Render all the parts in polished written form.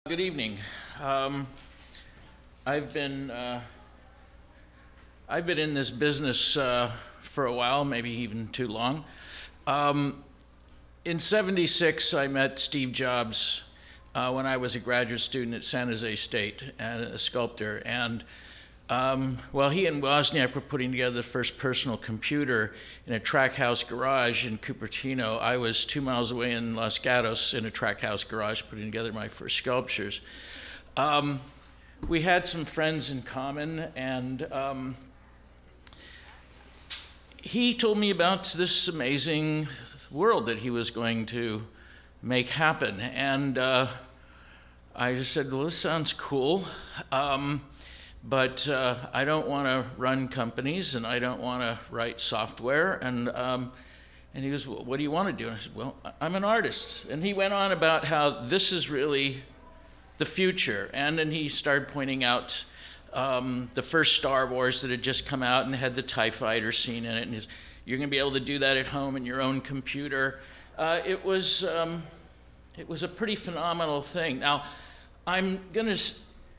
Good evening. Um, I've been in this business for a while, maybe even too long. In '76, I met Steve Jobs when I was a graduate student at San Jose State, and a sculptor. And while he and Wozniak were putting together the first personal computer in a track house garage in Cupertino, I was 2 miles away in Los Gatos in a track house garage putting together my first sculptures. We had some friends in common, and he told me about this amazing world that he was going to make happen. And I just said, well, this sounds cool. But I don't want to run companies, and I don't want to write software. And he goes, well, what do you want to do? And I said, well, I'm an artist. And he went on about how this is really the future. And then he started pointing out the first Star Wars that had just come out and had the TIE fighter scene in it. And you're going to be able to do that at home in your own computer. It was a pretty phenomenal thing. Now, I'm going to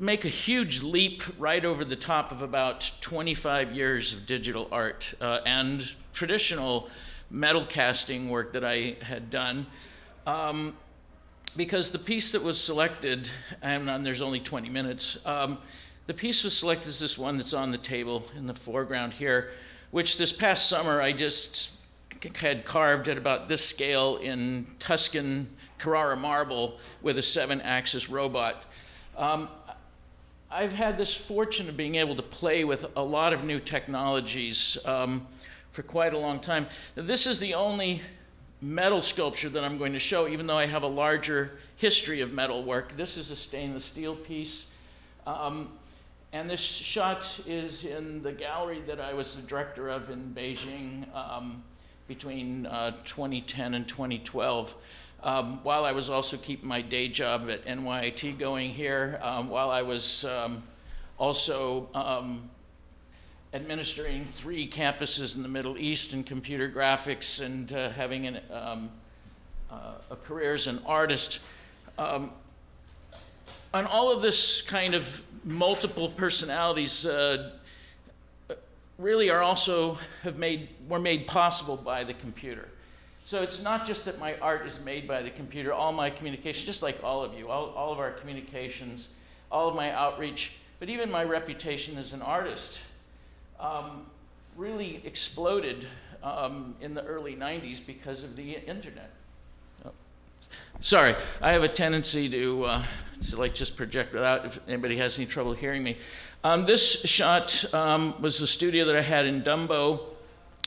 make a huge leap right over the top of about 25 years of digital art and traditional metal casting work that I had done. Because the piece that was selected, and there's only 20 minutes, the piece was selected as this one that's on the table in the foreground here, which this past summer I just had carved at about this scale in Tuscan Carrara marble with a 7-axis robot. I've had this fortune of being able to play with a lot of new technologies for quite a long time. Now, this is the only metal sculpture that I'm going to show, even though I have a larger history of metal work. This is a stainless steel piece. And this shot is in the gallery that I was the director of in Beijing between 2010 and 2012. While I was also keeping my day job at NYIT going here, while I was also administering 3 campuses in the Middle East in computer graphics and having a career as an artist. And all of this kind of multiple personalities really were made possible by the computer. So it's not just that my art is made by the computer, all my communication, just like all of you, all of our communications, all of my outreach, but even my reputation as an artist really exploded in the early 90s because of the internet. Oh. Sorry, I have a tendency to like just project without if anybody has any trouble hearing me. This shot was the studio that I had in Dumbo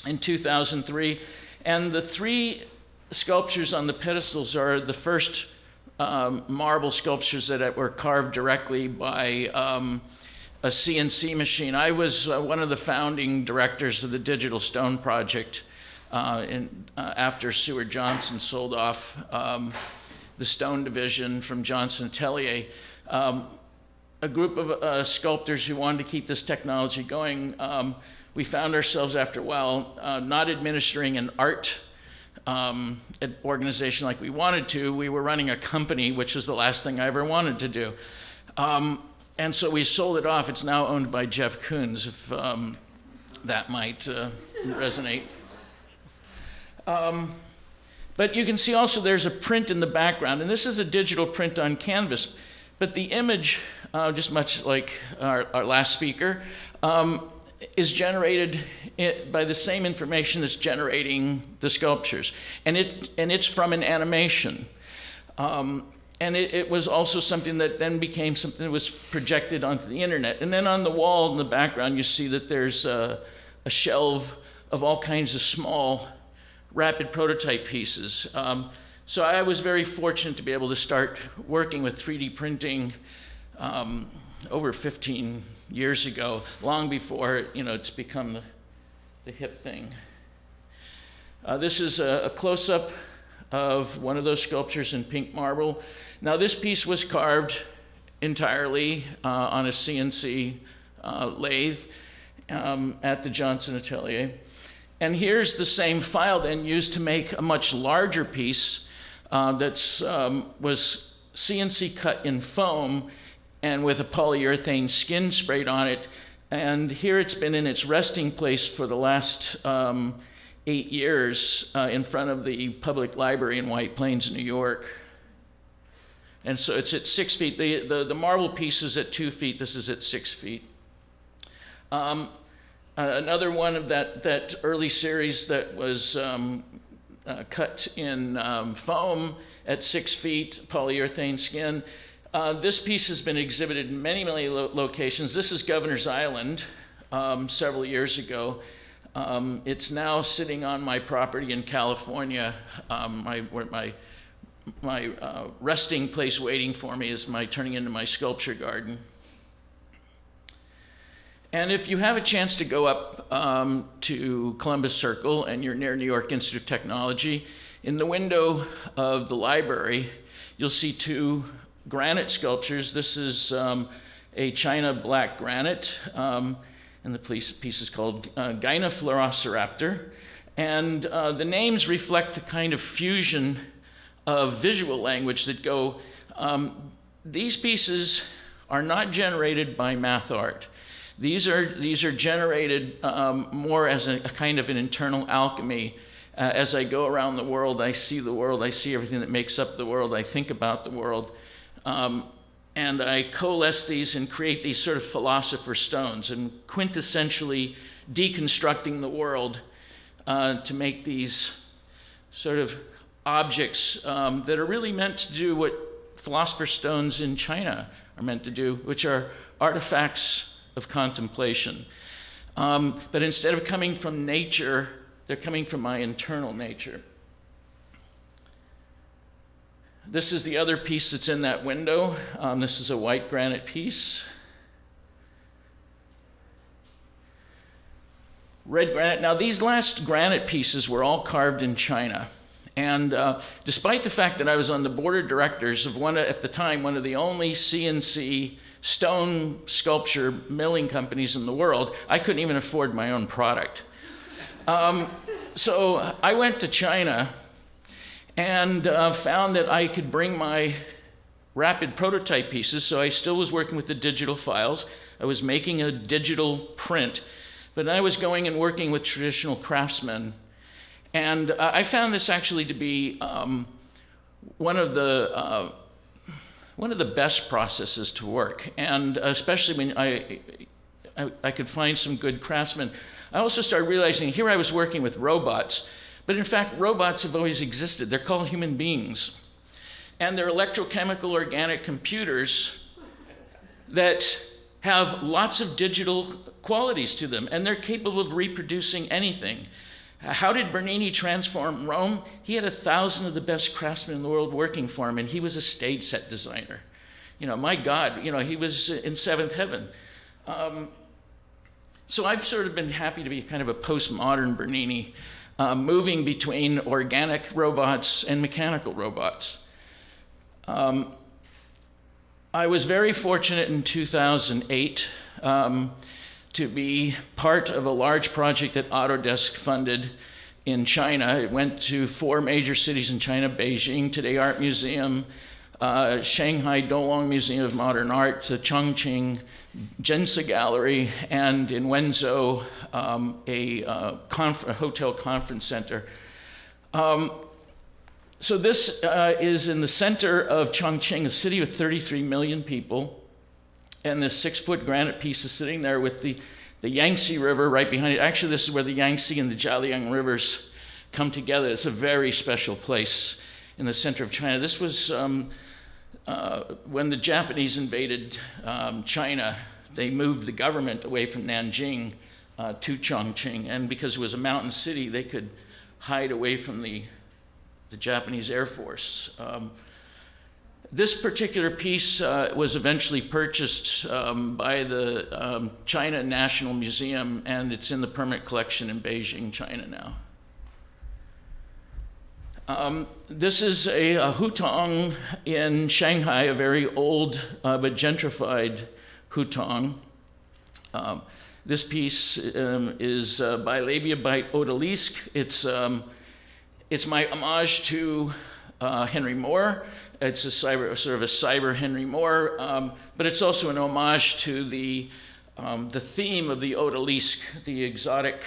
in 2003. And the 3 sculptures on the pedestals are the first marble sculptures that were carved directly by a CNC machine. I was one of the founding directors of the Digital Stone Project after Seward Johnson sold off the stone division from Johnson Atelier. A group of sculptors who wanted to keep this technology going. We found ourselves after a while not administering an art organization like we wanted to. We were running a company, which was the last thing I ever wanted to do. And so we sold it off. It's now owned by Jeff Koons, if that might resonate. But you can see also there's a print in the background, and this is a digital print on canvas. But the image, just much like our last speaker, is generated by the same information that's generating the sculptures. And it's from an animation. And it was also something that then became something that was projected onto the internet. And then on the wall in the background, you see that there's a shelf of all kinds of small, rapid prototype pieces. So I was very fortunate to be able to start working with 3D printing over 15 years ago, long before it's become the hip thing. This is a close-up of one of those sculptures in pink marble. Now this piece was carved entirely on a CNC lathe at the Johnson Atelier. And here's the same file then used to make a much larger piece that was CNC cut in foam and with a polyurethane skin sprayed on it. And here it's been in its resting place for the last 8 years in front of the public library in White Plains, New York. And so it's at 6 feet. The marble piece is at 2 feet. This is at 6 feet. Another one of that early series that was cut in foam at 6 feet, polyurethane skin. This piece has been exhibited in many, many locations. This is Governor's Island several years ago. It's now sitting on my property in California. My resting place waiting for me is turning into my sculpture garden. And if you have a chance to go up to Columbus Circle and you're near New York Institute of Technology, in the window of the library, you'll see 2 granite sculptures. This is a China black granite, and the piece is called Gynaflorociraptor. And the names reflect the kind of fusion of visual language that go. These pieces are not generated by math art. These are generated more as a kind of an internal alchemy. As I go around the world, I see the world, I see everything that makes up the world, I think about the world. And I coalesce these and create these sort of philosopher's stones and quintessentially deconstructing the world to make these sort of objects that are really meant to do what philosopher's stones in China are meant to do, which are artifacts of contemplation. But instead of coming from nature, they're coming from my internal nature. This is the other piece that's in that window. This is a white granite piece. Red granite. Now, these last granite pieces were all carved in China. And despite the fact that I was on the board of directors of at the time, one of the only CNC stone sculpture milling companies in the world, I couldn't even afford my own product. So I went to China and found that I could bring my rapid prototype pieces, so I still was working with the digital files. I was making a digital print, but I was going and working with traditional craftsmen. And I found this actually to be one of the best processes to work, and especially when I could find some good craftsmen. I also started realizing here I was working with robots, but in fact, robots have always existed. They're called human beings. And they're electrochemical organic computers that have lots of digital qualities to them, and they're capable of reproducing anything. How did Bernini transform Rome? He had 1,000 of the best craftsmen in the world working for him, and he was a stage set designer. My God, he was in seventh heaven. So I've sort of been happy to be kind of a postmodern Bernini, moving between organic robots and mechanical robots. I was very fortunate in 2008 to be part of a large project that Autodesk funded in China. It went to 4 major cities in China: Beijing Today Art Museum, Shanghai Dolong Museum of Modern Art, the Chongqing Gensa Gallery, and in Wenzhou, a hotel conference center. So this is in the center of Chongqing, a city with 33 million people, and this 6-foot granite piece is sitting there with the Yangtze River right behind it. Actually, this is where the Yangtze and the Jiaoliang rivers come together. It's a very special place in the center of China. This was when the Japanese invaded China. They moved the government away from Nanjing to Chongqing, and because it was a mountain city, they could hide away from the Japanese Air Force. This particular piece was eventually purchased by the China National Museum, and it's in the permanent collection in Beijing, China now. This is a hutong in Shanghai, a very old but gentrified hutong. This piece is by Labia by Odalisque. It's my homage to Henry Moore. It's a sort of a cyber Henry Moore, but it's also an homage to the theme of the odalisque, the exotic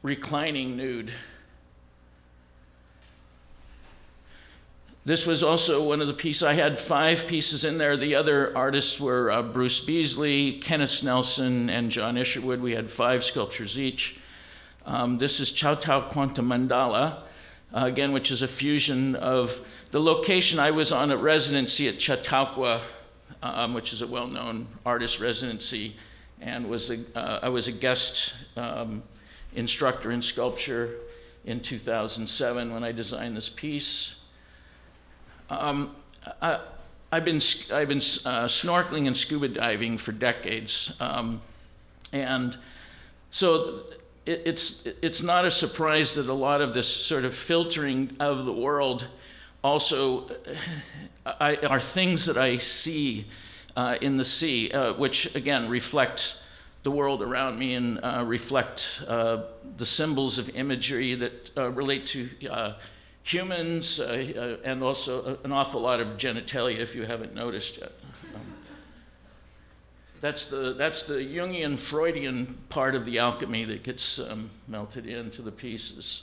reclining nude. This was also one of the pieces. I had 5 pieces in there. The other artists were Bruce Beasley, Kenneth Snelson, and John Isherwood. We had 5 sculptures each. This is Chow Tao Quantum Mandala, again, which is a fusion of the location. I was on a residency at Chautauqua, which is a well-known artist residency, and I was a guest instructor in sculpture in 2007 when I designed this piece. I've been snorkeling and scuba diving for decades, and so it's not a surprise that a lot of this sort of filtering of the world also are things that I see in the sea, which again reflect the world around me and reflect the symbols of imagery that relate to humans, and also an awful lot of genitalia, if you haven't noticed yet. That's the Jungian Freudian part of the alchemy that gets melted into the pieces.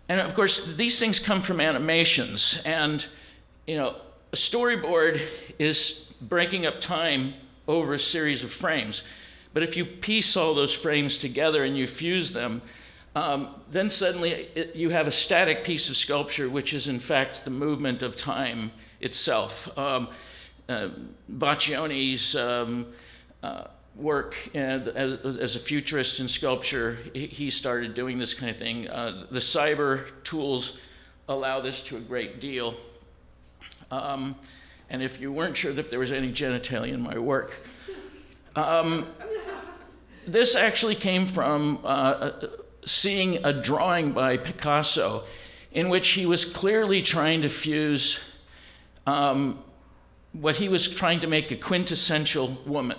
And of course, these things come from animations, and a storyboard is breaking up time over a series of frames. But if you piece all those frames together and you fuse them, then suddenly you have a static piece of sculpture, which is in fact the movement of time itself. Baccioni's work as a futurist in sculpture, he started doing this kind of thing. The cyber tools allow this to a great deal. And if you weren't sure that there was any genitalia in my work, this actually came from seeing a drawing by Picasso in which he was clearly trying to fuse what he was trying to make a quintessential woman.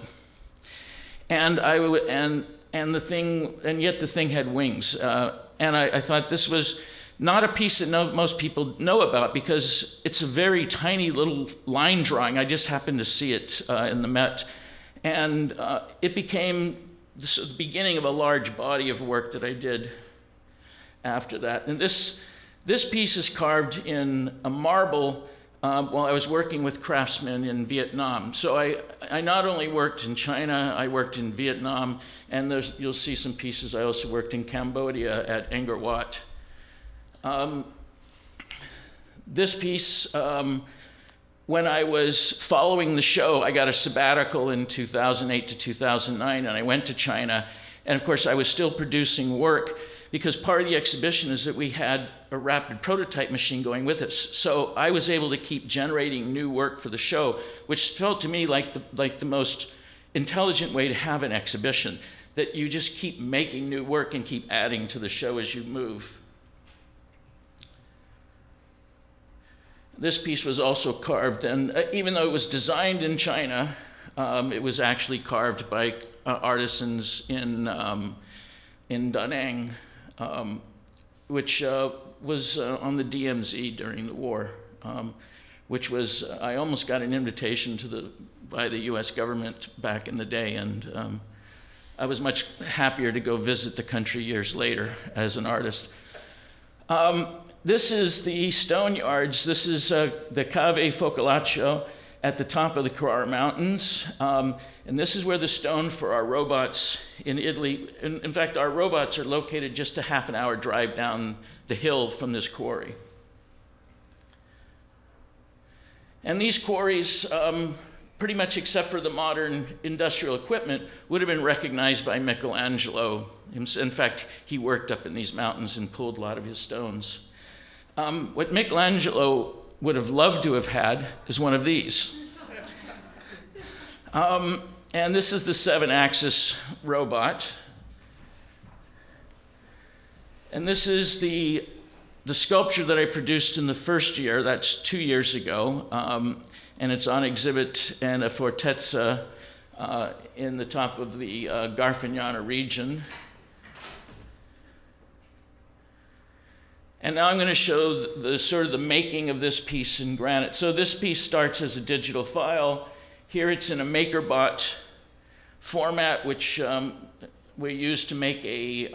And yet the thing had wings. And I thought this was not a piece that most people know about because it's a very tiny little line drawing. I just happened to see it in the Met. And it became the beginning of a large body of work that I did after that. And this piece is carved in a marble while I was working with craftsmen in Vietnam. So I not only worked in China, I worked in Vietnam, and you'll see some pieces. I also worked in Cambodia at Angkor Wat. This piece, when I was following the show, I got a sabbatical in 2008 to 2009, and I went to China. And of course, I was still producing work because part of the exhibition is that we had a rapid prototype machine going with us. So I was able to keep generating new work for the show, which felt to me like the most intelligent way to have an exhibition, that you just keep making new work and keep adding to the show as you move. This piece was also carved, and even though it was designed in China, it was actually carved by artisans in Da Nang, which was on the DMZ during the war, which was, I almost got an invitation by the US government back in the day, and I was much happier to go visit the country years later as an artist. This is the stone yards. This is the Cave Focalaccio at the top of the Carrara Mountains. And this is where the stone for our robots in Italy, in fact, our robots are located just a half an hour drive down the hill from this quarry. And these quarries, pretty much except for the modern industrial equipment, would have been recognized by Michelangelo. In fact, he worked up in these mountains and pulled a lot of his stones. What Michelangelo would have loved to have had is one of these. And this is the 7-axis robot. And this is the sculpture that I produced in the first year. That's 2 years ago. And it's on exhibit in a fortezza in the top of the Garfagnana region. And now I'm going to show the sort of the making of this piece in granite. So this piece starts as a digital file. Here it's in a MakerBot format, which we use to make a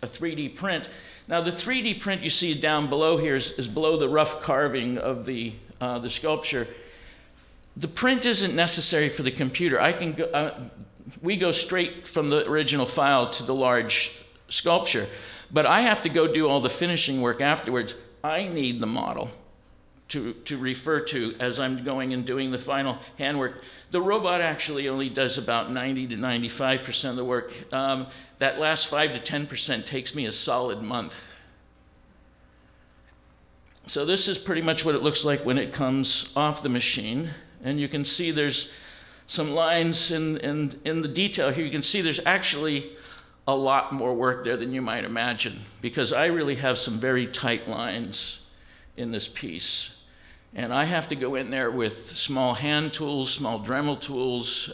3D print. Now the 3D print you see down below here is below the rough carving of the sculpture. The print isn't necessary for the computer. I can go, we go straight from the original file to the large sculpture, but I have to go do all the finishing work afterwards. I need the model to refer to as I'm going and doing the final handwork. The robot actually only does about 90 to 95% of the work. That last 5 to 10% takes me a solid month. So this is pretty much what it looks like when it comes off the machine. And you can see there's some lines in the detail here. You can see there's actually a lot more work there than you might imagine, because I really have some very tight lines in this piece. And I have to go in there with small hand tools, small Dremel tools.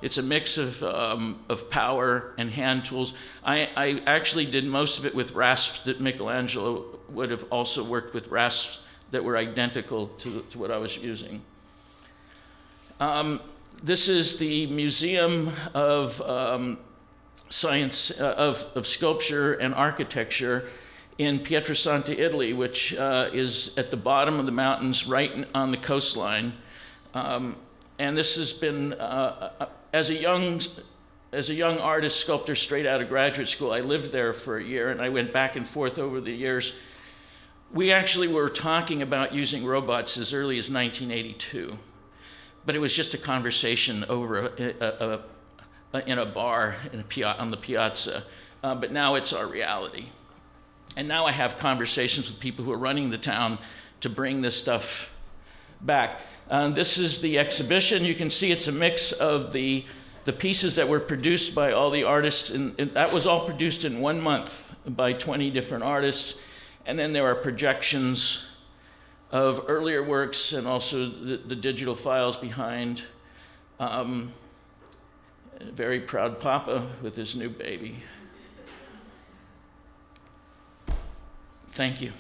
It's a mix of power and hand tools. I actually did most of it with rasps that Michelangelo would have also worked with, rasps that were identical to what I was using. This is the Museum of Science, of Sculpture and Architecture in Pietrasanta, Italy, which is at the bottom of the mountains, right on the coastline. And this has been, as a young artist, sculptor straight out of graduate school, I lived there for a year, and I went back and forth over the years. We actually were talking about using robots as early as 1982, but it was just a conversation over in a bar on the piazza. But now it's our reality. And now I have conversations with people who are running the town to bring this stuff back. This is the exhibition. You can see it's a mix of the pieces that were produced by all the artists. And that was all produced in 1 month by 20 different artists. And then there are projections of earlier works and also the digital files behind. A very proud papa with his new baby. Thank you.